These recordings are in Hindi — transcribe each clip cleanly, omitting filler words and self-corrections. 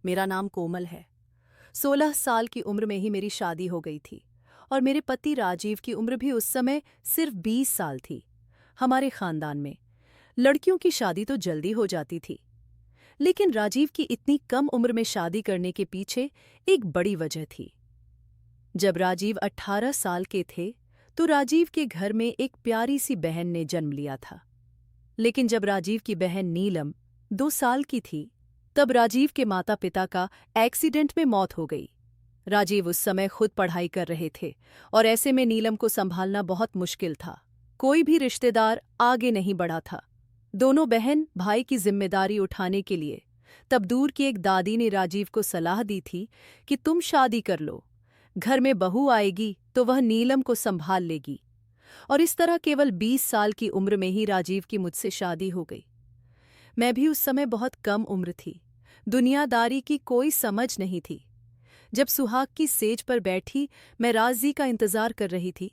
मेरा नाम कोमल है। 16 साल की उम्र में ही मेरी शादी हो गई थी और मेरे पति राजीव की उम्र भी उस समय सिर्फ 20 साल थी। हमारे खानदान में लड़कियों की शादी तो जल्दी हो जाती थी, लेकिन राजीव की इतनी कम उम्र में शादी करने के पीछे एक बड़ी वजह थी। जब राजीव 18 साल के थे, तो राजीव के घर में एक प्यारी सी बहन ने जन्म लिया था। लेकिन जब राजीव की बहन नीलम 2 साल की थी, तब राजीव के माता पिता का एक्सीडेंट में मौत हो गई। राजीव उस समय खुद पढ़ाई कर रहे थे और ऐसे में नीलम को संभालना बहुत मुश्किल था। कोई भी रिश्तेदार आगे नहीं बढ़ा था। दोनों बहन भाई की जिम्मेदारी उठाने के लिए तब दूर की एक दादी ने राजीव को सलाह दी थी कि तुम शादी कर लो, घर में बहू आएगी तो वह नीलम को संभाल लेगी। और इस तरह केवल 20 साल की उम्र में ही राजीव की मुझसे शादी हो गई। मैं भी उस समय बहुत कम उम्र थी, दुनियादारी की कोई समझ नहीं थी। जब सुहाग की सेज पर बैठी मैं राजी का इंतजार कर रही थी,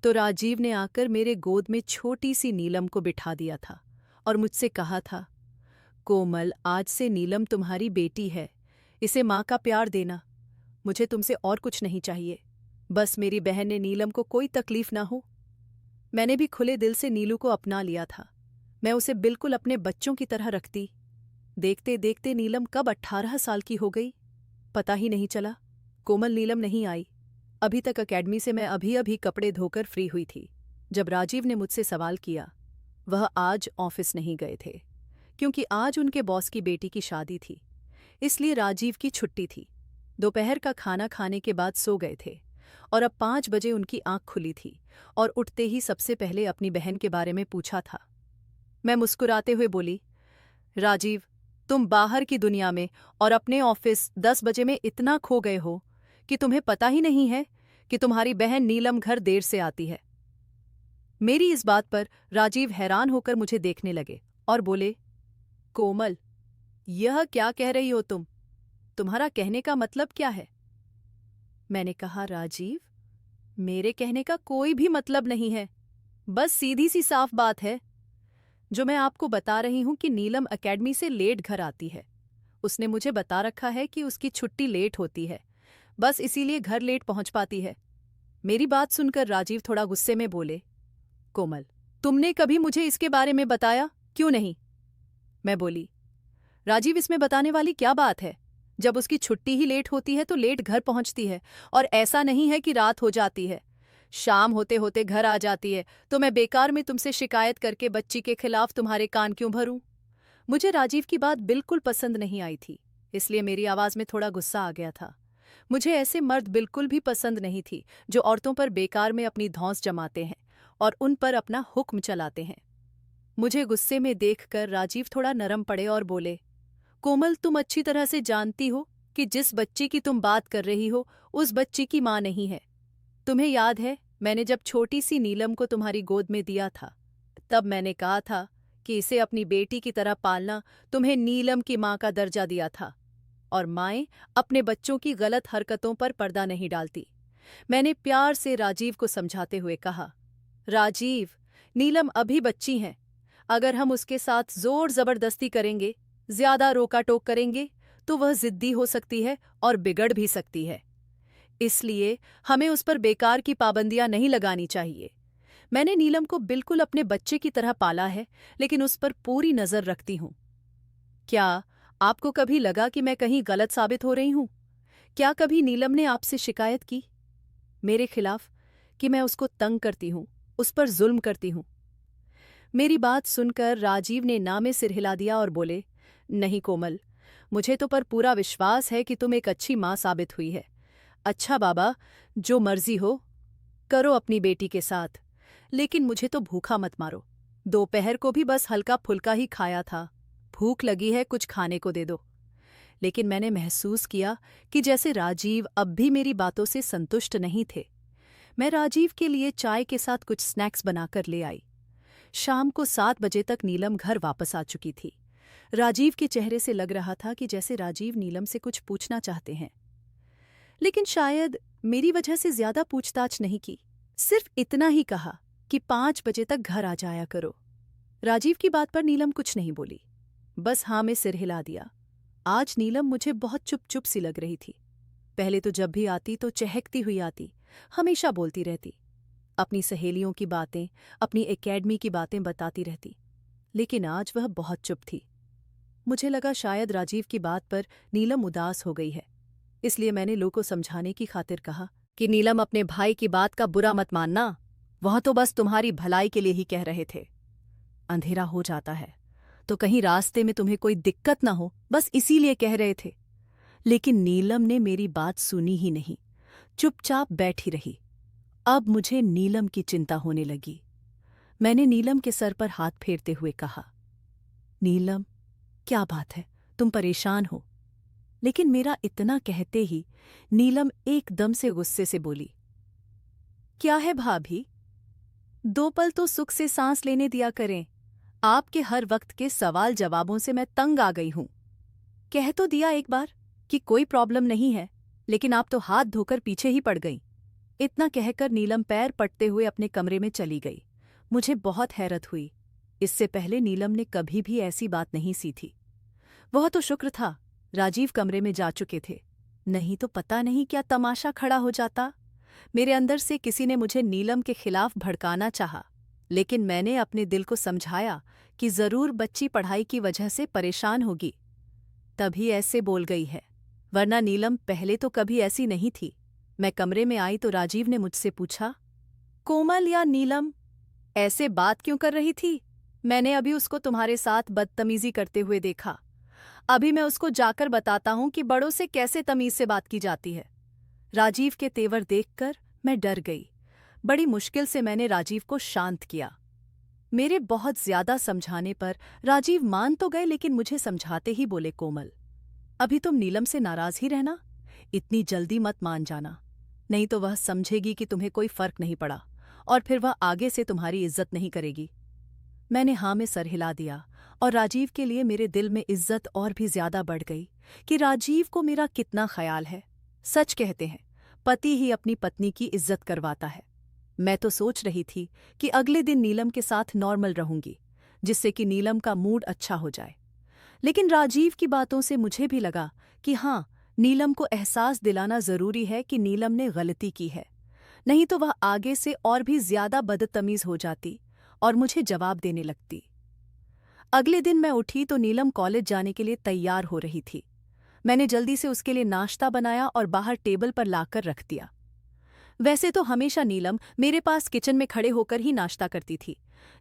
तो राजीव ने आकर मेरे गोद में छोटी सी नीलम को बिठा दिया था और मुझसे कहा था, कोमल, आज से नीलम तुम्हारी बेटी है, इसे माँ का प्यार देना। मुझे तुमसे और कुछ नहीं चाहिए, बस मेरी बहन ने नीलम को कोई तकलीफ ना हो। मैंने भी खुले दिल से नीलू को अपना लिया था। मैं उसे बिल्कुल अपने बच्चों की तरह रखती। देखते देखते नीलम कब 18 साल की हो गई, पता ही नहीं चला। कोमल, नीलम नहीं आई। अभी तक अकेडमी से मैं अभी अभी कपड़े धोकर फ्री हुई थी जब राजीव ने मुझसे सवाल किया। वह आज ऑफिस नहीं गए थे, क्योंकि आज उनके बॉस की बेटी की शादी थी, इसलिए राजीव की छुट्टी थी। दोपहर का खाना खाने के बाद सो गए थे और अब 5 बजे उनकी आंख खुली थी और उठते ही सबसे पहले अपनी बहन के बारे में पूछा था। मैं मुस्कुराते हुए बोली, राजीव, तुम बाहर की दुनिया में और अपने ऑफिस 10 बजे में इतना खो गए हो कि तुम्हें पता ही नहीं है कि तुम्हारी बहन नीलम घर देर से आती है। मेरी इस बात पर राजीव हैरान होकर मुझे देखने लगे और बोले, कोमल, यह क्या कह रही हो तुम? तुम्हारा कहने का मतलब क्या है? मैंने कहा, राजीव, मेरे कहने का कोई भी मतलब नहीं है, बस सीधी सी साफ बात है। जो मैं आपको बता रही हूं कि नीलम एकेडमी से लेट घर आती है। उसने मुझे बता रखा है कि उसकी छुट्टी लेट होती है, बस इसीलिए घर लेट पहुंच पाती है। मेरी बात सुनकर राजीव थोड़ा गुस्से में बोले, कोमल, तुमने कभी मुझे इसके बारे में बताया क्यों नहीं? मैं बोली, राजीव, इसमें बताने वाली क्या बात है? जब उसकी छुट्टी ही लेट होती है तो लेट घर पहुंचती है, और ऐसा नहीं है कि रात हो जाती है। शाम होते होते घर आ जाती है, तो मैं बेकार में तुमसे शिकायत करके बच्ची के खिलाफ तुम्हारे कान क्यों भरूं? मुझे राजीव की बात बिल्कुल पसंद नहीं आई थी, इसलिए मेरी आवाज में थोड़ा गुस्सा आ गया था। मुझे ऐसे मर्द बिल्कुल भी पसंद नहीं थी जो औरतों पर बेकार में अपनी धौंस जमाते हैं और उन पर अपना हुक्म चलाते हैं। मुझे गुस्से में देखकर राजीव थोड़ा नरम पड़े और बोले, कोमल, तुम अच्छी तरह से जानती हो कि जिस बच्ची की तुम बात कर रही हो उस बच्ची की माँ नहीं है। तुम्हें याद है, मैंने जब छोटी सी नीलम को तुम्हारी गोद में दिया था, तब मैंने कहा था कि इसे अपनी बेटी की तरह पालना। तुम्हें नीलम की माँ का दर्जा दिया था, और माएं अपने बच्चों की गलत हरकतों पर पर्दा नहीं डालती। मैंने प्यार से राजीव को समझाते हुए कहा, राजीव, नीलम अभी बच्ची हैं। अगर हम उसके साथ जोर जबरदस्ती करेंगे, ज्यादा रोका टोक करेंगे, तो वह जिद्दी हो सकती है और बिगड़ भी सकती है। इसलिए हमें उस पर बेकार की पाबंदियां नहीं लगानी चाहिए। मैंने नीलम को बिल्कुल अपने बच्चे की तरह पाला है, लेकिन उस पर पूरी नजर रखती हूं। क्या आपको कभी लगा कि मैं कहीं गलत साबित हो रही हूं? क्या कभी नीलम ने आपसे शिकायत की मेरे खिलाफ कि मैं उसको तंग करती हूं, उस पर जुल्म करती हूं? मेरी बात सुनकर राजीव ने ना में सिर हिला दिया और बोले, नहीं कोमल, मुझे तो पर पूरा विश्वास है कि तुम एक अच्छी माँ साबित हुई है। अच्छा बाबा, जो मर्जी हो करो अपनी बेटी के साथ, लेकिन मुझे तो भूखा मत मारो। दोपहर को भी बस हल्का फुल्का ही खाया था। भूख लगी है, कुछ खाने को दे दो। लेकिन मैंने महसूस किया कि जैसे राजीव अब भी मेरी बातों से संतुष्ट नहीं थे। मैं राजीव के लिए चाय के साथ कुछ स्नैक्स बनाकर ले आई। शाम को 7 बजे तक नीलम घर वापस आ चुकी थी। राजीव के चेहरे से लग रहा था कि जैसे राजीव नीलम से कुछ पूछना चाहते हैं, लेकिन शायद मेरी वजह से ज्यादा पूछताछ नहीं की। सिर्फ इतना ही कहा कि 5 बजे तक घर आ जाया करो। राजीव की बात पर नीलम कुछ नहीं बोली, बस हाँ में सिर हिला दिया। आज नीलम मुझे बहुत चुप चुप सी लग रही थी। पहले तो जब भी आती तो चहकती हुई आती, हमेशा बोलती रहती, अपनी सहेलियों की बातें, अपनी एकेडमी की बातें बताती रहती। लेकिन आज वह बहुत चुप थी। मुझे लगा शायद राजीव की बात पर नीलम उदास हो गई है। इसलिए मैंने लो को समझाने की खातिर कहा कि नीलम, अपने भाई की बात का बुरा मत मानना, वह तो बस तुम्हारी भलाई के लिए ही कह रहे थे। अंधेरा हो जाता है तो कहीं रास्ते में तुम्हें कोई दिक्कत ना हो, बस इसीलिए कह रहे थे। लेकिन नीलम ने मेरी बात सुनी ही नहीं, चुपचाप बैठी रही। अब मुझे नीलम की चिंता होने लगी। मैंने नीलम के सर पर हाथ फेरते हुए कहा, नीलम, क्या बात है, तुम परेशान हो? लेकिन मेरा इतना कहते ही नीलम एकदम से गुस्से से बोली, क्या है भाभी, 2 पल तो सुख से सांस लेने दिया करें। आपके हर वक्त के सवाल जवाबों से मैं तंग आ गई हूं। कह तो दिया एक बार कि कोई प्रॉब्लम नहीं है, लेकिन आप तो हाथ धोकर पीछे ही पड़ गई। इतना कहकर नीलम पैर पटते हुए अपने कमरे में चली गई। मुझे बहुत हैरत हुई। इससे पहले नीलम ने कभी भी ऐसी बात नहीं सी थी। वह तो शुक्र था राजीव कमरे में जा चुके थे, नहीं तो पता नहीं क्या तमाशा खड़ा हो जाता। मेरे अंदर से किसी ने मुझे नीलम के खिलाफ भड़काना चाहा, लेकिन मैंने अपने दिल को समझाया कि जरूर बच्ची पढ़ाई की वजह से परेशान होगी, तभी ऐसे बोल गई है, वरना नीलम पहले तो कभी ऐसी नहीं थी। मैं कमरे में आई तो राजीव ने मुझसे पूछा, कोमल या नीलम, ऐसे बात क्यों कर रही थी? मैंने अभी उसको तुम्हारे साथ बदतमीजी करते हुए देखा। अभी मैं उसको जाकर बताता हूं कि बड़ों से कैसे तमीज से बात की जाती है। राजीव के तेवर देखकर मैं डर गई। बड़ी मुश्किल से मैंने राजीव को शांत किया। मेरे बहुत ज्यादा समझाने पर राजीव मान तो गए, लेकिन मुझे समझाते ही बोले, कोमल, अभी तुम नीलम से नाराज ही रहना, इतनी जल्दी मत मान जाना, नहीं तो वह समझेगी कि तुम्हें कोई फर्क नहीं पड़ा और फिर वह आगे से तुम्हारी इज्जत नहीं करेगी। मैंने हाँ में सर हिला दिया और राजीव के लिए मेरे दिल में इज्जत और भी ज्यादा बढ़ गई कि राजीव को मेरा कितना ख्याल है। सच कहते हैं, पति ही अपनी पत्नी की इज्जत करवाता है। मैं तो सोच रही थी कि अगले दिन नीलम के साथ नॉर्मल रहूंगी, जिससे कि नीलम का मूड अच्छा हो जाए। लेकिन राजीव की बातों से मुझे भी लगा कि हाँ, नीलम को एहसास दिलाना जरूरी है कि नीलम ने गलती की है, नहीं तो वह आगे से और भी ज्यादा बदतमीज हो जाती और मुझे जवाब देने लगती। अगले दिन मैं उठी तो नीलम कॉलेज जाने के लिए तैयार हो रही थी। मैंने जल्दी से उसके लिए नाश्ता बनाया और बाहर टेबल पर लाकर रख दिया। वैसे तो हमेशा नीलम मेरे पास किचन में खड़े होकर ही नाश्ता करती थी,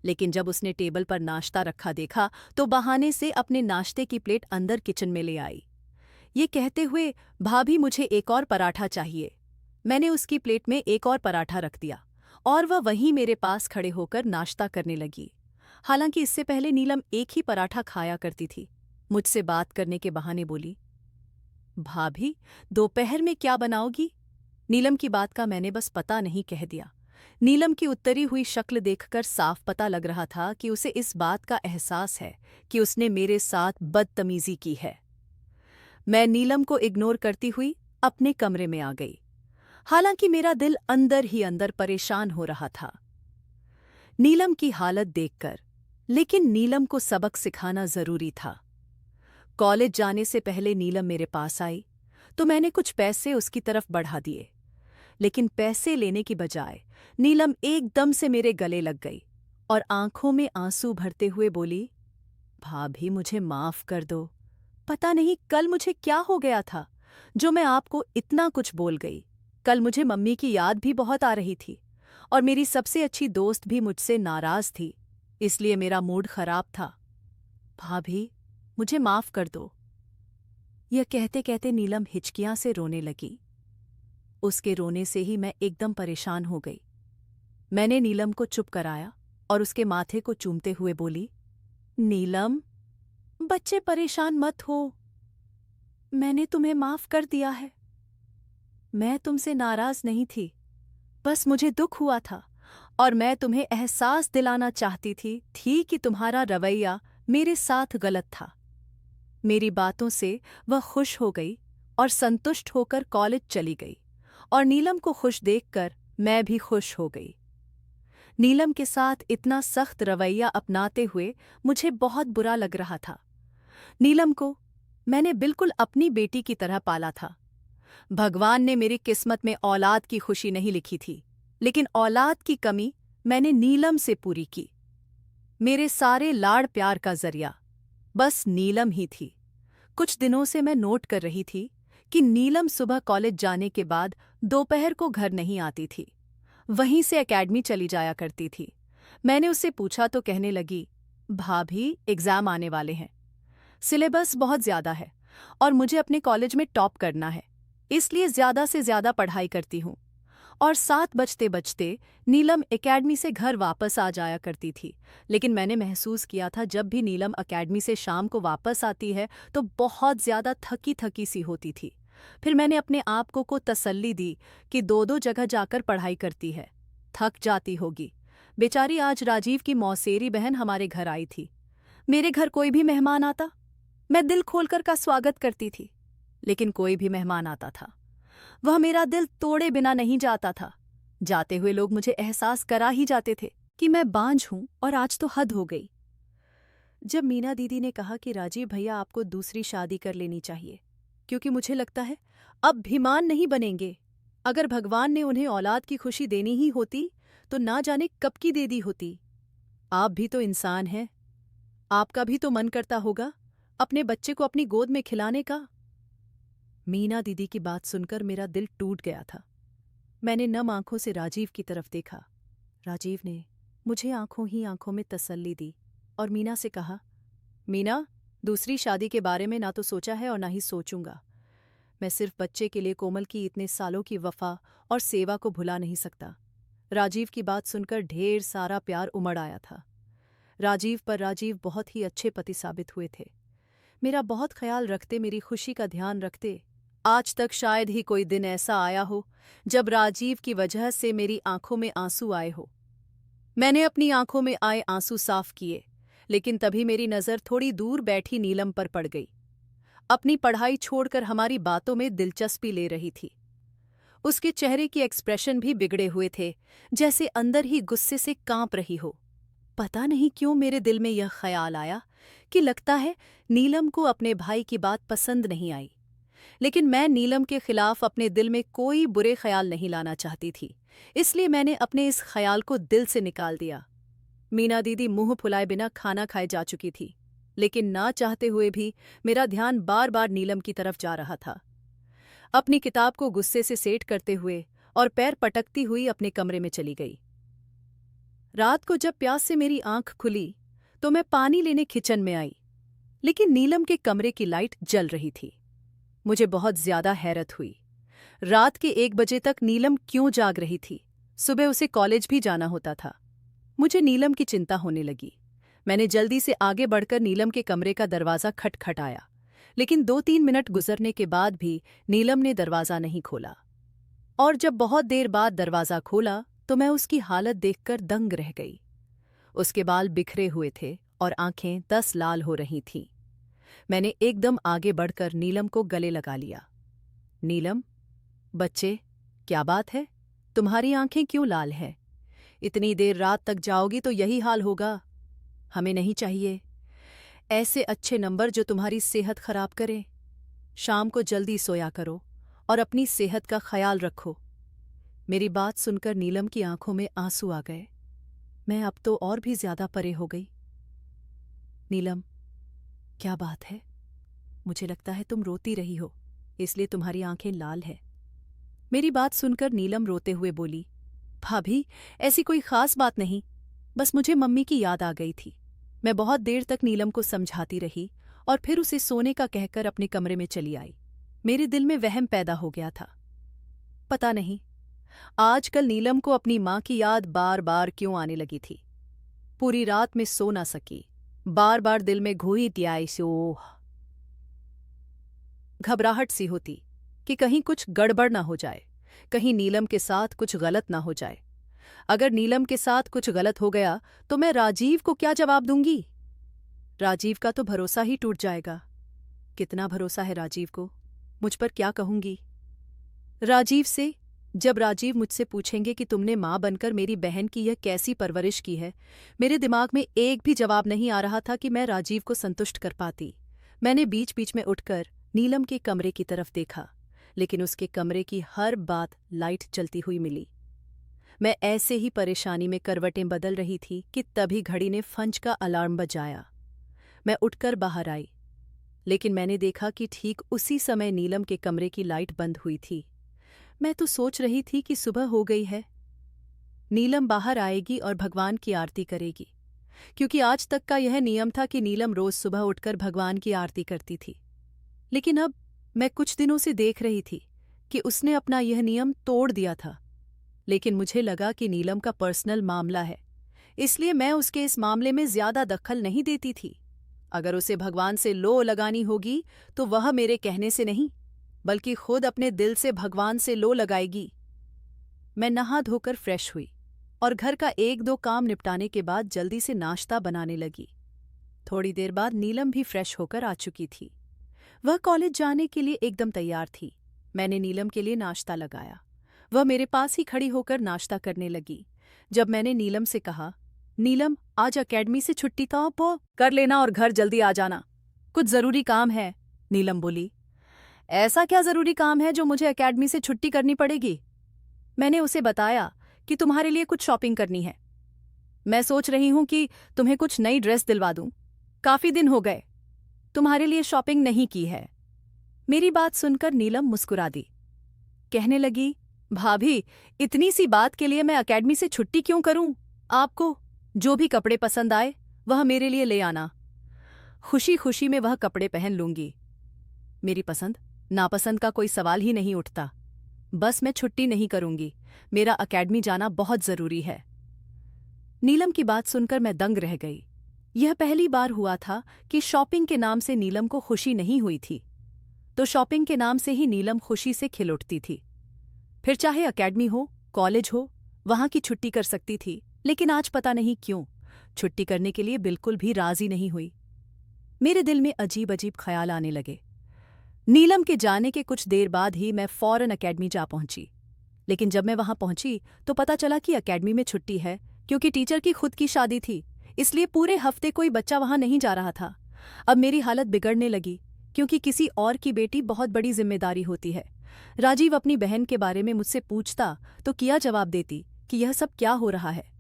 लेकिन जब उसने टेबल पर नाश्ता रखा देखा तो बहाने से अपने नाश्ते की प्लेट अंदर किचन में ले आई, ये कहते हुए, भाभी, मुझे एक और पराठा चाहिए। मैंने उसकी प्लेट में एक और पराठा रख दिया और वह वहीं मेरे पास खड़े होकर नाश्ता करने लगी। हालांकि इससे पहले नीलम एक ही पराठा खाया करती थी। मुझसे बात करने के बहाने बोली, भाभी, दोपहर में क्या बनाओगी? नीलम की बात का मैंने बस पता नहीं कह दिया। नीलम की उत्तरी हुई शक्ल देखकर साफ पता लग रहा था कि उसे इस बात का एहसास है कि उसने मेरे साथ बदतमीजी की है। मैं नीलम को इग्नोर करती हुई अपने कमरे में आ गई। हालांकि मेरा दिल अंदर ही अंदर परेशान हो रहा था नीलम की हालत देखकर, लेकिन नीलम को सबक सिखाना जरूरी था। कॉलेज जाने से पहले नीलम मेरे पास आई तो मैंने कुछ पैसे उसकी तरफ बढ़ा दिए, लेकिन पैसे लेने की बजाय नीलम एकदम से मेरे गले लग गई और आंखों में आंसू भरते हुए बोली, भाभी, मुझे माफ कर दो। पता नहीं कल मुझे क्या हो गया था जो मैं आपको इतना कुछ बोल गई। कल मुझे मम्मी की याद भी बहुत आ रही थी और मेरी सबसे अच्छी दोस्त भी मुझसे नाराज थी, इसलिए मेरा मूड खराब था। भाभी, मुझे माफ कर दो। यह कहते कहते नीलम हिचकियां से रोने लगी। उसके रोने से ही मैं एकदम परेशान हो गई। मैंने नीलम को चुप कराया और उसके माथे को चूमते हुए बोली, नीलम, बच्चे परेशान मत हो, मैंने तुम्हें माफ कर दिया है। मैं तुमसे नाराज नहीं थी, बस मुझे दुख हुआ था और मैं तुम्हें एहसास दिलाना चाहती थी कि तुम्हारा रवैया मेरे साथ गलत था। मेरी बातों से वह खुश हो गई और संतुष्ट होकर कॉलेज चली गई और नीलम को खुश देखकर मैं भी खुश हो गई। नीलम के साथ इतना सख्त रवैया अपनाते हुए मुझे बहुत बुरा लग रहा था। नीलम को मैंने बिल्कुल अपनी बेटी की तरह पाला था। भगवान ने मेरी किस्मत में औलाद की खुशी नहीं लिखी थी, लेकिन औलाद की कमी मैंने नीलम से पूरी की। मेरे सारे लाड़ प्यार का जरिया बस नीलम ही थी। कुछ दिनों से मैं नोट कर रही थी कि नीलम सुबह कॉलेज जाने के बाद दोपहर को घर नहीं आती थी, वहीं से एकेडमी चली जाया करती थी। मैंने उससे पूछा तो कहने लगी, भाभी एग्जाम आने वाले हैं, सिलेबस बहुत ज्यादा है और मुझे अपने कॉलेज में टॉप करना है, इसलिए ज्यादा से ज्यादा पढ़ाई करती हूँ। और 7 बजते बजते नीलम एकेडमी से घर वापस आ जाया करती थी। लेकिन मैंने महसूस किया था जब भी नीलम एकेडमी से शाम को वापस आती है तो बहुत ज्यादा थकी थकी सी होती थी। फिर मैंने अपने आप को तसल्ली दी कि दो दो जगह जाकर पढ़ाई करती है, थक जाती होगी। बेचारी आज राजीव की मौसेरी बहन हमारे घर आई थी। मेरे घर कोई भी मेहमान आता, मैं दिल खोलकर का स्वागत करती थी, लेकिन कोई भी मेहमान आता था वह मेरा दिल तोड़े बिना नहीं जाता था। जाते हुए लोग मुझे एहसास करा ही जाते थे कि मैं बांझ हूं और आज तो हद हो गई। जब मीना दीदी ने कहा कि राजीव भैया आपको दूसरी शादी कर लेनी चाहिए, क्योंकि मुझे लगता है अब अभिमान नहीं बनेंगे। अगर भगवान ने उन्हें औलाद की खुशी देनी ही होती तो ना जाने कब की दे दी होती। आप भी तो इंसान हैं, आपका भी तो मन करता होगा अपने बच्चे को अपनी गोद में खिलाने का। मीना दीदी की बात सुनकर मेरा दिल टूट गया था। मैंने नम आंखों से राजीव की तरफ देखा। राजीव ने मुझे आंखों ही आंखों में तसल्ली दी और मीना से कहा, मीना, दूसरी शादी के बारे में ना तो सोचा है और ना ही सोचूंगा। मैं सिर्फ बच्चे के लिए कोमल की इतने सालों की वफा और सेवा को भुला नहीं सकता। राजीव की बात सुनकर ढेर सारा प्यार उमड़ आया था। राजीव बहुत ही अच्छे पति साबित हुए थे। मेरा बहुत ख्याल रखते, मेरी खुशी का ध्यान रखते। आज तक शायद ही कोई दिन ऐसा आया हो जब राजीव की वजह से मेरी आंखों में आंसू आए हो। मैंने अपनी आंखों में आए आंसू साफ किए, लेकिन तभी मेरी नज़र थोड़ी दूर बैठी नीलम पर पड़ गई। अपनी पढ़ाई छोड़कर हमारी बातों में दिलचस्पी ले रही थी। उसके चेहरे की एक्सप्रेशन भी बिगड़े हुए थे, जैसे अंदर ही गुस्से से कांप रही हो। पता नहीं क्यों मेरे दिल में यह ख्याल आया कि लगता है नीलम को अपने भाई की बात पसंद नहीं आई। लेकिन मैं नीलम के खिलाफ अपने दिल में कोई बुरे ख्याल नहीं लाना चाहती थी, इसलिए मैंने अपने इस ख्याल को दिल से निकाल दिया। मीना दीदी मुंह फुलाए बिना खाना खाए जा चुकी थी, लेकिन ना चाहते हुए भी मेरा ध्यान बार बार नीलम की तरफ जा रहा था। अपनी किताब को गुस्से से सेट करते हुए और पैर पटकती हुई अपने कमरे में चली गई। रात को जब प्यास से मेरी आंख खुली तो मैं पानी लेने किचन में आई, लेकिन नीलम के कमरे की लाइट जल रही थी। मुझे बहुत ज्यादा हैरत हुई। रात के 1 बजे तक नीलम क्यों जाग रही थी? सुबह उसे कॉलेज भी जाना होता था। मुझे नीलम की चिंता होने लगी। मैंने जल्दी से आगे बढ़कर नीलम के कमरे का दरवाज़ा खटखटाया, लेकिन 2-3 मिनट गुजरने के बाद भी नीलम ने दरवाज़ा नहीं खोला। और जब बहुत देर बाद दरवाज़ा खोला तो मैं उसकी हालत देखकर दंग रह गई। उसके बाल बिखरे हुए थे और आंखें 10 लाल हो रही थीं। मैंने एकदम आगे बढ़कर नीलम को गले लगा लिया। नीलम, बच्चे, क्या बात है? तुम्हारी आंखें क्यों लाल हैं? इतनी देर रात तक जाओगी तो यही हाल होगा। हमें नहीं चाहिए ऐसे अच्छे नंबर जो तुम्हारी सेहत खराब करें। शाम को जल्दी सोया करो और अपनी सेहत का ख्याल रखो। मेरी बात सुनकर नीलम की आंखों में आंसू आ गए। मैं अब तो और भी ज्यादा परे हो गई। नीलम, क्या बात है? मुझे लगता है तुम रोती रही हो, इसलिए तुम्हारी आंखें लाल है। मेरी बात सुनकर नीलम रोते हुए बोली, भाभी, ऐसी कोई खास बात नहीं, बस मुझे मम्मी की याद आ गई थी। मैं बहुत देर तक नीलम को समझाती रही और फिर उसे सोने का कहकर अपने कमरे में चली आई। मेरे दिल में वहम पैदा हो गया था। पता नहीं आजकल नीलम को अपनी माँ की याद बार बार क्यों आने लगी थी। पूरी रात में सो ना सकी, बार बार दिल में घुईती आई सो घबराहट सी होती कि कहीं कुछ गड़बड़ ना हो जाए, कहीं नीलम के साथ कुछ गलत ना हो जाए। अगर नीलम के साथ कुछ गलत हो गया तो मैं राजीव को क्या जवाब दूंगी? राजीव का तो भरोसा ही टूट जाएगा। कितना भरोसा है राजीव को, मुझ पर क्या कहूंगी राजीव से? जब राजीव मुझसे पूछेंगे कि तुमने माँ बनकर मेरी बहन की यह कैसी परवरिश की है, मेरे दिमाग में एक भी जवाब नहीं आ रहा था कि मैं राजीव को संतुष्ट कर पाती। मैंने बीच बीच में उठकर नीलम के कमरे की तरफ देखा, लेकिन उसके कमरे की हर बात लाइट जलती हुई मिली। मैं ऐसे ही परेशानी में करवटें बदल रही थी कि तभी घड़ी ने फंज का अलार्म बजाया। मैं उठकर बाहर आई, लेकिन मैंने देखा कि ठीक उसी समय नीलम के कमरे की लाइट बंद हुई थी। मैं तो सोच रही थी कि सुबह हो गई है, नीलम बाहर आएगी और भगवान की आरती करेगी, क्योंकि आज तक का यह नियम था कि नीलम रोज सुबह उठकर भगवान की आरती करती थी। लेकिन अब मैं कुछ दिनों से देख रही थी कि उसने अपना यह नियम तोड़ दिया था। लेकिन मुझे लगा कि नीलम का पर्सनल मामला है, इसलिए मैं उसके इस मामले में ज्यादा दखल नहीं देती थी। अगर उसे भगवान से लो लगानी होगी तो वह मेरे कहने से नहीं, बल्कि खुद अपने दिल से भगवान से लो लगाएगी। मैं नहा धोकर फ्रेश हुई और घर का एक दो काम निपटाने के बाद जल्दी से नाश्ता बनाने लगी। थोड़ी देर बाद नीलम भी फ्रेश होकर आ चुकी थी। वह कॉलेज जाने के लिए एकदम तैयार थी। मैंने नीलम के लिए नाश्ता लगाया। वह मेरे पास ही खड़ी होकर नाश्ता करने लगी। जब मैंने नीलम से कहा, नीलम आज अकेडमी से छुट्टी तो आप कर लेना और घर जल्दी आ जाना, कुछ जरूरी काम है। नीलम बोली, ऐसा क्या जरूरी काम है जो मुझे अकेडमी से छुट्टी करनी पड़ेगी? मैंने उसे बताया कि तुम्हारे लिए कुछ शॉपिंग करनी है। मैं सोच रही हूं कि तुम्हें कुछ नई ड्रेस दिलवा दूं। काफी दिन हो गए तुम्हारे लिए शॉपिंग नहीं की है। मेरी बात सुनकर नीलम मुस्कुरा दी। कहने लगी, भाभी, इतनी सी बात के लिए मैं अकेडमी से छुट्टी क्यों करूं? आपको जो भी कपड़े पसंद आए वह मेरे लिए ले आना। खुशी खुशी में वह कपड़े पहन लूंगी। मेरी पसंद नापसंद का कोई सवाल ही नहीं उठता। बस मैं छुट्टी नहीं करूंगी, मेरा अकेडमी जाना बहुत जरूरी है। नीलम की बात सुनकर मैं दंग रह गई। यह पहली बार हुआ था कि शॉपिंग के नाम से नीलम को खुशी नहीं हुई थी, तो शॉपिंग के नाम से ही नीलम खुशी से खिल उठती थी। फिर चाहे अकेडमी हो, कॉलेज हो, वहां की छुट्टी कर सकती थी। लेकिन आज पता नहीं क्यों छुट्टी करने के लिए बिल्कुल भी राजी नहीं हुई। मेरे दिल में अजीब अजीब ख्याल आने लगे। नीलम के जाने के कुछ देर बाद ही मैं फौरन अकेडमी जा पहुंची। लेकिन जब मैं वहां पहुंची तो पता चला कि अकेडमी में छुट्टी है, क्योंकि टीचर की खुद की शादी थी, इसलिए पूरे हफ्ते कोई बच्चा वहां नहीं जा रहा था। अब मेरी हालत बिगड़ने लगी, क्योंकि किसी और की बेटी बहुत बड़ी जिम्मेदारी होती है। राजीव अपनी बहन के बारे में मुझसे पूछता तो क्या जवाब देती कि यह सब क्या हो रहा है।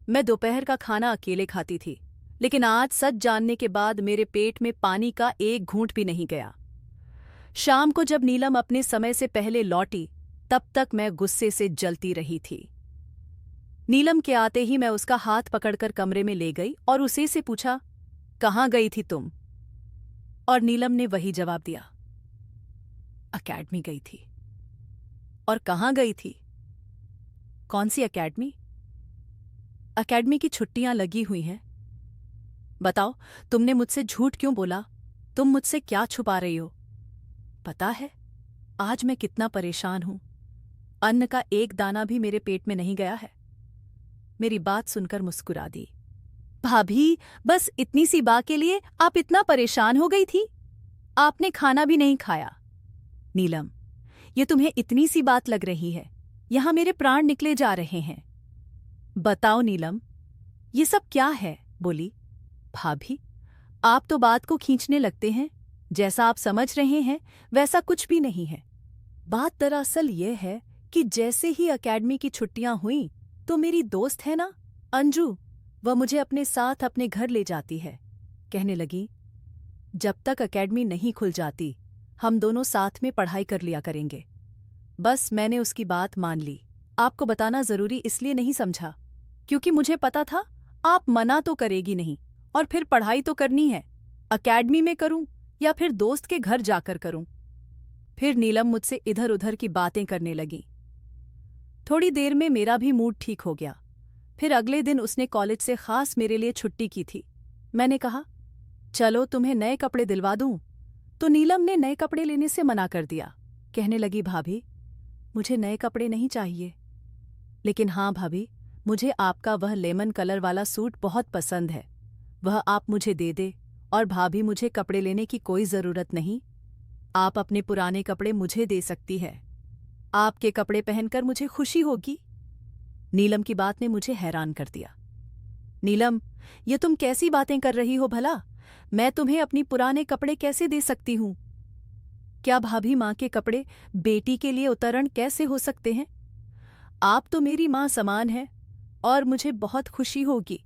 मैं दोपहर का खाना अकेले खाती थी, लेकिन आज सच जानने के बाद मेरे पेट में पानी का एक घूंट भी नहीं गया। शाम को जब नीलम अपने समय से पहले लौटी, तब तक मैं गुस्से से जलती रही थी। नीलम के आते ही मैं उसका हाथ पकड़कर कमरे में ले गई और उसे से पूछा, कहाँ गई थी तुम? और नीलम ने वही जवाब दिया, अकेडमी गई थी। और कहाँ गई थी? कौन सी अकेडमी? अकेडमी की छुट्टियां लगी हुई हैं। बताओ, तुमने मुझसे झूठ क्यों बोला? तुम मुझसे क्या छुपा रही हो? पता है आज मैं कितना परेशान हूं। अन्न का एक दाना भी मेरे पेट में नहीं गया है। मेरी बात सुनकर मुस्कुरा दी। भाभी, बस इतनी सी बात के लिए आप इतना परेशान हो गई थी? आपने खाना भी नहीं खाया। नीलम, ये तुम्हें इतनी सी बात लग रही है? यहां मेरे प्राण निकले जा रहे हैं। बताओ नीलम, ये सब क्या है? बोली। भाभी, आप तो बात को खींचने लगते हैं। जैसा आप समझ रहे हैं वैसा कुछ भी नहीं है। बात दरअसल ये है कि जैसे ही अकेडमी की छुट्टियां हुई तो मेरी दोस्त है ना अंजू, वह मुझे अपने साथ अपने घर ले जाती है। कहने लगी, जब तक अकेडमी नहीं खुल जाती हम दोनों साथ में पढ़ाई कर लिया करेंगे। बस मैंने उसकी बात मान ली। आपको बताना जरूरी इसलिए नहीं समझा क्योंकि मुझे पता था आप मना तो करेगी नहीं, और फिर पढ़ाई तो करनी है। अकेडमी में करूं या फिर दोस्त के घर जाकर करूं? फिर नीलम मुझसे इधर उधर की बातें करने लगी। थोड़ी देर में मेरा भी मूड ठीक हो गया। फिर अगले दिन उसने कॉलेज से खास मेरे लिए छुट्टी की थी। मैंने कहा, चलो तुम्हें नए कपड़े दिलवा दूं, तो नीलम ने नए कपड़े लेने से मना कर दिया। कहने लगी, भाभी, मुझे नए कपड़े नहीं चाहिए। लेकिन हाँ भाभी, मुझे आपका वह लेमन कलर वाला सूट बहुत पसंद है, वह आप मुझे दे दे। और भाभी, मुझे कपड़े लेने की कोई ज़रूरत नहीं, आप अपने पुराने कपड़े मुझे दे सकती है। आपके कपड़े पहनकर मुझे खुशी होगी। नीलम की बात ने मुझे हैरान कर दिया। नीलम, ये तुम कैसी बातें कर रही हो भला? मैं तुम्हें अपनी पुराने कपड़े कैसे दे सकती हूँ? क्या भाभी माँ के कपड़े बेटी के लिए उतरण कैसे हो सकते हैं? आप तो मेरी माँ समान हैं और मुझे बहुत खुशी होगी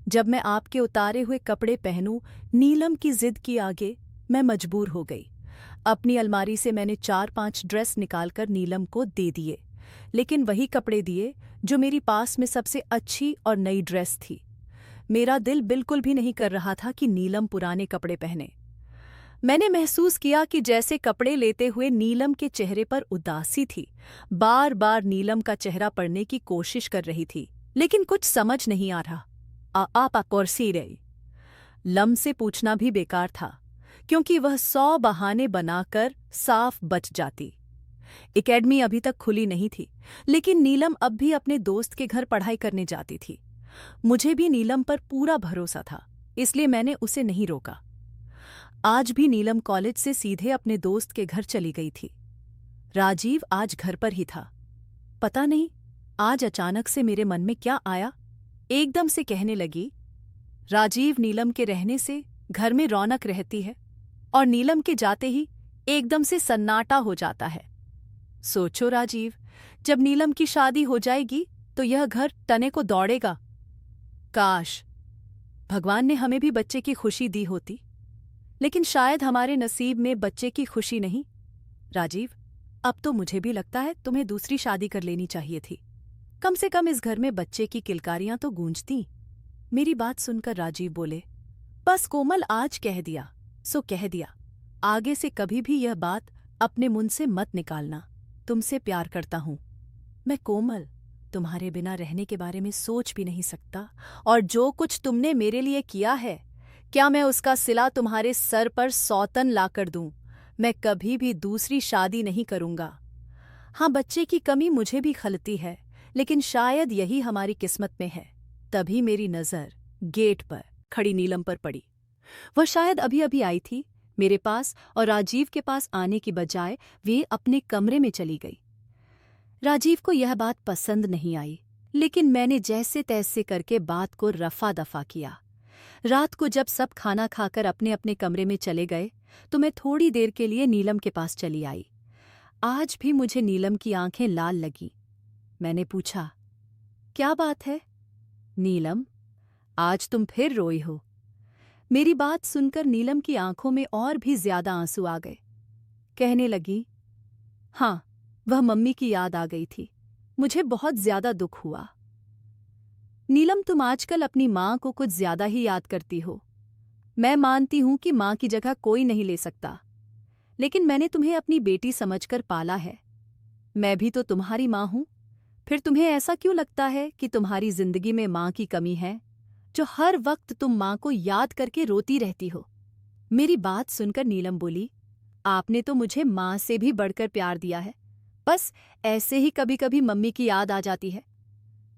जब मैं आपके उतारे हुए कपड़े पहनूं। नीलम की जिद की आगे मैं मजबूर हो गई। अपनी अलमारी से मैंने 4-5 ड्रेस निकालकर नीलम को दे दिए, लेकिन वही कपड़े दिए जो मेरी पास में सबसे अच्छी और नई ड्रेस थी। मेरा दिल बिल्कुल भी नहीं कर रहा था कि नीलम पुराने कपड़े पहने। मैंने महसूस किया कि जैसे कपड़े लेते हुए नीलम के चेहरे पर उदासी थी। बार बार नीलम का चेहरा पढ़ने की कोशिश कर रही थी, लेकिन कुछ समझ नहीं आ रहा। आप कौरसी रही? लम से पूछना भी बेकार था, क्योंकि वह 100 बहाने बनाकर साफ बच जाती। एकेडमी अभी तक खुली नहीं थी, लेकिन नीलम अब भी अपने दोस्त के घर पढ़ाई करने जाती थी। मुझे भी नीलम पर पूरा भरोसा था, इसलिए मैंने उसे नहीं रोका। आज भी नीलम कॉलेज से सीधे अपने दोस्त के घर चली गई थी। राजीव आज घर पर ही था। पता नहीं आज अचानक से मेरे मन में क्या आया, एकदम से कहने लगी, राजीव, नीलम के रहने से घर में रौनक रहती है और नीलम के जाते ही एकदम से सन्नाटा हो जाता है। सोचो राजीव, जब नीलम की शादी हो जाएगी तो यह घर टने को दौड़ेगा। काश भगवान ने हमें भी बच्चे की खुशी दी होती, लेकिन शायद हमारे नसीब में बच्चे की खुशी नहीं। राजीव, अब तो मुझे भी लगता है तुम्हें दूसरी शादी कर लेनी चाहिए थी। कम से कम इस घर में बच्चे की किलकारियां तो गूंजती। मेरी बात सुनकर राजीव बोले, बस कोमल, आज कह दिया सो कह दिया। आगे से कभी भी यह बात अपने मुंह से मत निकालना। तुमसे प्यार करता हूं मैं। कोमल, तुम्हारे बिना रहने के बारे में सोच भी नहीं सकता, और जो कुछ तुमने मेरे लिए किया है, क्या मैं उसका सिला तुम्हारे सर पर सौतन लाकर दूं? मैं कभी भी दूसरी शादी नहीं करूंगा। हाँ, बच्चे की कमी मुझे भी खलती है, लेकिन शायद यही हमारी किस्मत में है। तभी मेरी नज़र गेट पर खड़ी नीलम पर पड़ी। वह शायद अभी अभी आई थी मेरे पास, और राजीव के पास आने की बजाय वे अपने कमरे में चली गई। राजीव को यह बात पसंद नहीं आई, लेकिन मैंने जैसे तैसे करके बात को रफा दफा किया। रात को जब सब खाना खाकर अपने अपने कमरे में चले गए तो मैं थोड़ी देर के लिए नीलम के पास चली आई। आज भी मुझे नीलम की आंखें लाल लगी। मैंने पूछा, क्या बात है नीलम, आज तुम फिर रोई हो? मेरी बात सुनकर नीलम की आंखों में और भी ज्यादा आंसू आ गए। कहने लगी, हाँ, वह मम्मी की याद आ गई थी। मुझे बहुत ज्यादा दुख हुआ। नीलम, तुम आजकल अपनी माँ को कुछ ज्यादा ही याद करती हो। मैं मानती हूं कि माँ की जगह कोई नहीं ले सकता, लेकिन मैंने तुम्हें अपनी बेटी समझकर पाला है। मैं भी तो तुम्हारी माँ हूं। फिर तुम्हें ऐसा क्यों लगता है कि तुम्हारी जिंदगी में माँ की कमी है, जो हर वक्त तुम माँ को याद करके रोती रहती हो? मेरी बात सुनकर नीलम बोली, आपने तो मुझे माँ से भी बढ़कर प्यार दिया है। बस ऐसे ही कभी कभी मम्मी की याद आ जाती है।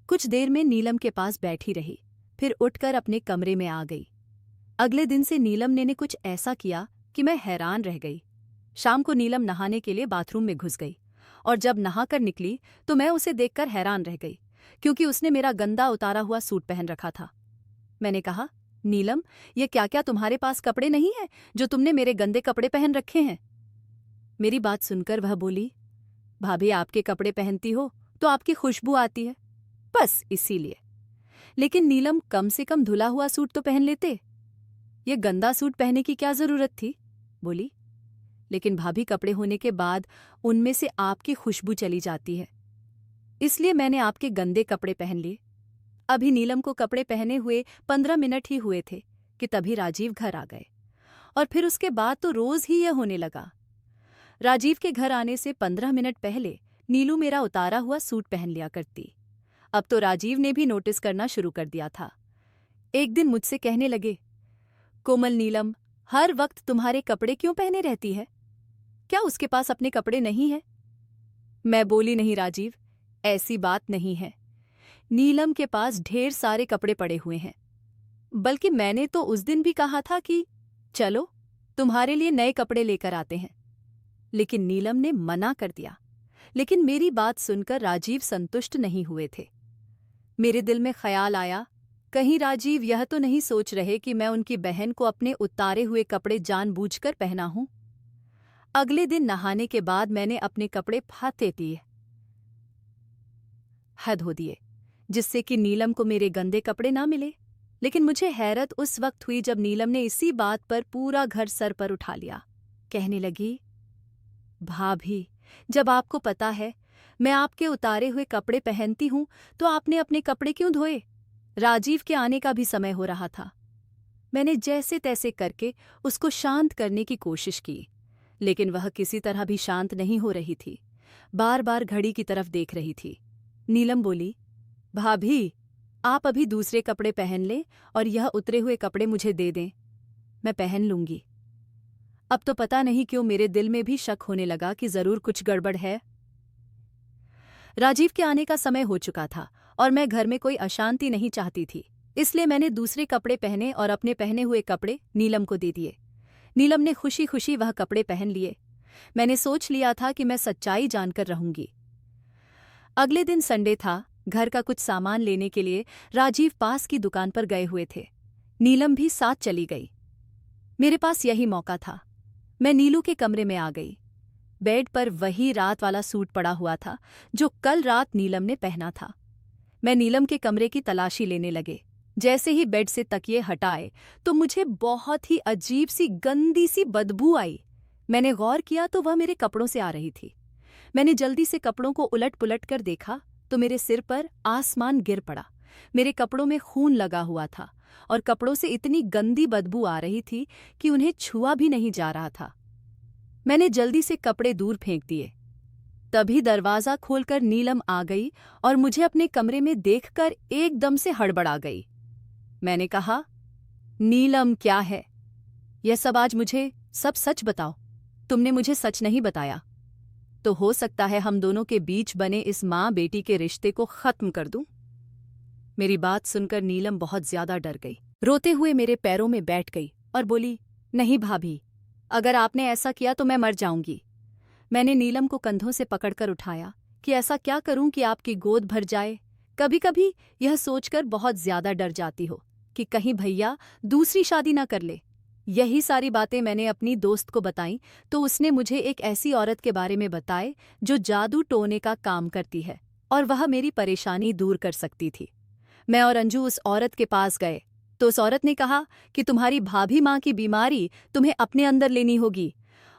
कुछ देर में नीलम के पास बैठी रही, फिर उठकर अपने कमरे में आ गई। अगले दिन से नीलम ने कुछ ऐसा किया कि मैं हैरान रह गई। शाम को नीलम नहाने के लिए बाथरूम में घुस गई, और जब नहाकर निकली तो मैं उसे देखकर हैरान रह गई, क्योंकि उसने मेरा गंदा उतारा हुआ सूट पहन रखा था। मैंने कहा, नीलम, ये क्या क्या तुम्हारे पास कपड़े नहीं हैं जो तुमने मेरे गंदे कपड़े पहन रखे हैं? मेरी बात सुनकर वह बोली, भाभी, आपके कपड़े पहनती हो तो आपकी खुशबू आती है, बस इसीलिए। लेकिन नीलम, कम से कम धुला हुआ सूट तो पहन लेते। ये गंदा सूट पहनने की क्या जरूरत थी? बोली, लेकिन भाभी, कपड़े होने के बाद उनमें से आपकी खुशबू चली जाती है, इसलिए मैंने आपके गंदे कपड़े पहन लिए। अभी नीलम को कपड़े पहने हुए 15 मिनट ही हुए थे कि तभी राजीव घर आ गए, और फिर उसके बाद तो रोज ही यह होने लगा। राजीव के घर आने से 15 मिनट पहले नीलू मेरा उतारा हुआ सूट पहन लिया करती। अब तो राजीव ने भी नोटिस करना शुरू कर दिया था। एक दिन मुझसे कहने लगे, कोमल, नीलम हर वक्त तुम्हारे कपड़े क्यों पहने रहती है? क्या उसके पास अपने कपड़े नहीं हैं? मैं बोली, नहीं राजीव, ऐसी बात नहीं है। नीलम के पास ढेर सारे कपड़े पड़े हुए हैं। बल्कि मैंने तो उस दिन भी कहा था कि चलो तुम्हारे लिए नए कपड़े लेकर आते हैं, लेकिन नीलम ने मना कर दिया। लेकिन मेरी बात सुनकर राजीव संतुष्ट नहीं हुए थे। मेरे दिल में ख्याल आया, कहीं राजीव यह तो नहीं सोच रहे कि मैं उनकी बहन को अपने उतारे हुए कपड़े जानबूझकर पहना हूं? अगले दिन नहाने के बाद मैंने अपने कपड़े फाते दिए, हद हो दिए, जिससे कि नीलम को मेरे गंदे कपड़े ना मिले। लेकिन मुझे हैरत उस वक्त हुई जब नीलम ने इसी बात पर पूरा घर सर पर उठा लिया। कहने लगी, भाभी, जब आपको पता है मैं आपके उतारे हुए कपड़े पहनती हूं तो आपने अपने कपड़े क्यों धोए? राजीव के आने का भी समय हो रहा था। मैंने जैसे तैसे करके उसको शांत करने की कोशिश की, लेकिन वह किसी तरह भी शांत नहीं हो रही थी। बार बार घड़ी की तरफ देख रही थी। नीलम बोली, भाभी, आप अभी दूसरे कपड़े पहन लें और यह उतरे हुए कपड़े मुझे दे दें, मैं पहन लूंगी। अब तो पता नहीं क्यों मेरे दिल में भी शक होने लगा कि जरूर कुछ गड़बड़ है। राजीव के आने का समय हो चुका था और मैं घर में कोई अशांति नहीं चाहती थी, इसलिए मैंने दूसरे कपड़े पहने और अपने पहने हुए कपड़े नीलम को दे दिए। नीलम ने खुशी खुशी वह कपड़े पहन लिए। मैंने सोच लिया था कि मैं सच्चाई जानकर रहूंगी। अगले दिन संडे था। घर का कुछ सामान लेने के लिए राजीव पास की दुकान पर गए हुए थे। नीलम भी साथ चली गई। मेरे पास यही मौका था। मैं नीलू के कमरे में आ गई। बेड पर वही रात वाला सूट पड़ा हुआ था जो कल रात नीलम ने पहना था। मैं नीलम के कमरे की तलाशी लेने लगे। जैसे ही बेड से तकिए हटाए तो मुझे बहुत ही अजीब सी गंदी सी बदबू आई। मैंने गौर किया तो वह मेरे कपड़ों से आ रही थी। मैंने जल्दी से कपड़ों को उलट पुलट कर देखा तो मेरे सिर पर आसमान गिर पड़ा। मेरे कपड़ों में खून लगा हुआ था और कपड़ों से इतनी गंदी बदबू आ रही थी कि उन्हें छुआ भी नहीं जा रहा था। मैंने जल्दी से कपड़े दूर फेंक दिए। तभी दरवाज़ा खोलकर नीलम आ गई और मुझे अपने कमरे में देखकर एकदम से हड़बड़ा गई। मैंने कहा, नीलम, क्या है यह सब? आज मुझे सब सच बताओ। तुमने मुझे सच नहीं बताया तो हो सकता है हम दोनों के बीच बने इस माँ बेटी के रिश्ते को खत्म कर दूं। मेरी बात सुनकर नीलम बहुत ज्यादा डर गई। रोते हुए मेरे पैरों में बैठ गई और बोली, नहीं भाभी, अगर आपने ऐसा किया तो मैं मर जाऊंगी। मैंने नीलम को कंधों से पकड़कर उठाया कि ऐसा क्या करूं कि आपकी गोद भर जाए। कभी कभी यह सोचकर बहुत ज्यादा डर जाती हो कि कहीं भैया दूसरी शादी ना कर ले। यही सारी बातें मैंने अपनी दोस्त को बताईं तो उसने मुझे एक ऐसी औरत के बारे में बताए जो जादू टोने का काम करती है और वह मेरी परेशानी दूर कर सकती थी। मैं और अंजू उस औरत के पास गए तो उस औरत ने कहा कि तुम्हारी भाभी माँ की बीमारी तुम्हें अपने अंदर लेनी होगी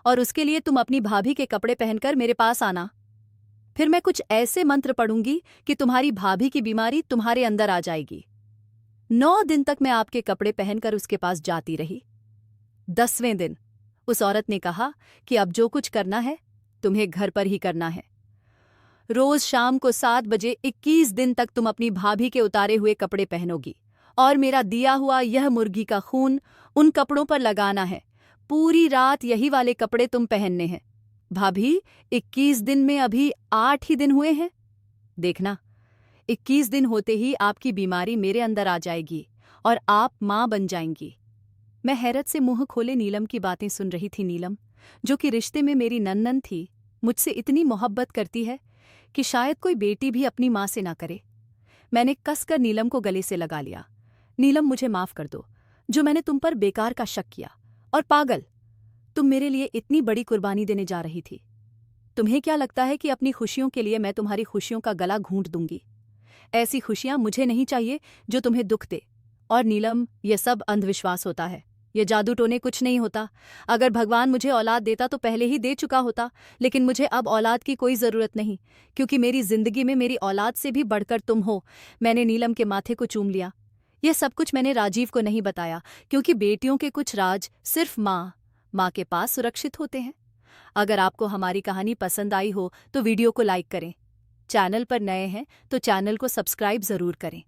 और उसके लिए तुम अपनी भाभी के कपड़े पहनकर मेरे पास आना। फिर मैं कुछ ऐसे मंत्र पढ़ूंगी कि तुम्हारी भाभी की बीमारी तुम्हारे अंदर आ जाएगी। 9 दिन तक मैं आपके कपड़े पहनकर उसके पास जाती रही। 10वें दिन उस औरत ने कहा कि अब जो कुछ करना है तुम्हें घर पर ही करना है। रोज शाम को 7 बजे 21 दिन तक तुम अपनी भाभी के उतारे हुए कपड़े पहनोगी और मेरा दिया हुआ यह मुर्गी का खून उन कपड़ों पर लगाना है। पूरी रात यही वाले कपड़े तुम पहनने हैं। भाभी, 21 दिन में अभी 8 ही दिन हुए हैं। देखना, 21 दिन होते ही आपकी बीमारी मेरे अंदर आ जाएगी और आप माँ बन जाएंगी। मैं हैरत से मुंह खोले नीलम की बातें सुन रही थी। नीलम, जो कि रिश्ते में मेरी नन्नन थी, मुझसे इतनी मोहब्बत करती है कि शायद कोई बेटी भी अपनी माँ से ना करे। मैंने कसकर नीलम को गले से लगा लिया। नीलम, मुझे माफ कर दो जो मैंने तुम पर बेकार का शक किया। और पागल, तुम मेरे लिए इतनी बड़ी कुर्बानी देने जा रही थी। तुम्हें क्या लगता है कि अपनी खुशियों के लिए मैं तुम्हारी खुशियों का गला घूंट दूंगी? ऐसी खुशियां मुझे नहीं चाहिए जो तुम्हें दुख दे। और नीलम, यह सब अंधविश्वास होता है, ये जादू टोने कुछ नहीं होता। अगर भगवान मुझे औलाद देता तो पहले ही दे चुका होता, लेकिन मुझे अब औलाद की कोई ज़रूरत नहीं क्योंकि मेरी जिंदगी में मेरी औलाद से भी बढ़कर तुम हो। मैंने नीलम के माथे को चूम लिया। यह सब कुछ मैंने राजीव को नहीं बताया क्योंकि बेटियों के कुछ राज सिर्फ माँ के पास सुरक्षित होते हैं। अगर आपको हमारी कहानी पसंद आई हो तो वीडियो को लाइक करें। चैनल पर नए हैं तो चैनल को सब्सक्राइब ज़रूर करें।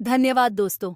धन्यवाद दोस्तों।